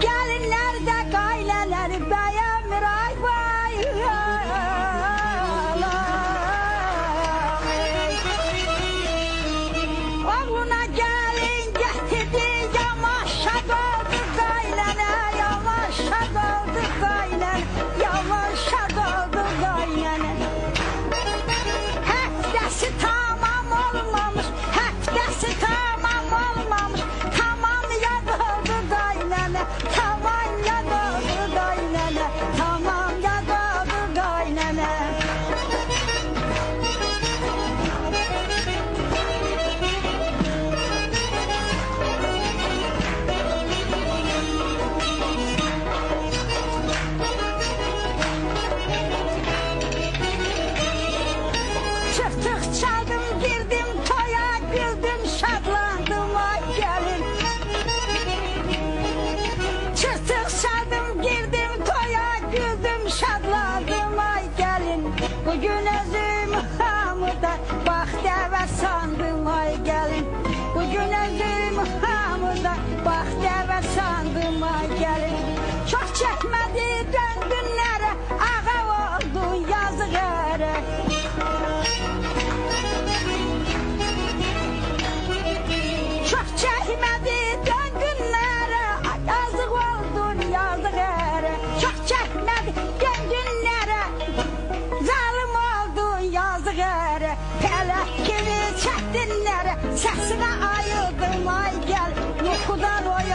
Gelinler de gayleler beğenmir ay vay. Oğluna gelin getirdi yamaşa doldu gaylene, yamaşa doldu gaylene, yamaşa doldu gaylene. Həftəsi tamam olmamış, həftəsi tamam olmamış, tamam yad oldu qaynana, tamam yad oldu qaynana, tamam yad oldu qaynana. Çıktık çaldım girdim toya güldüm şadlandım ay gelin. Çıktık çaldım girdim toya güldüm şadlandım ay gelin. Bugün özüm hamıda bak deve sandım ay gelin. Bugün özüm hamıda bak deve sandım ay gelin. Çok çekmedi döndünlere ağa oldun yazık ere. Çok çekmedi döndünlere, yazık oldun yazık ere. Çok çekmedi döndünlere, zalim oldun yazık ere. Pelek gibi çektinlere, sesine ayıldım ay gel, yuxudan oy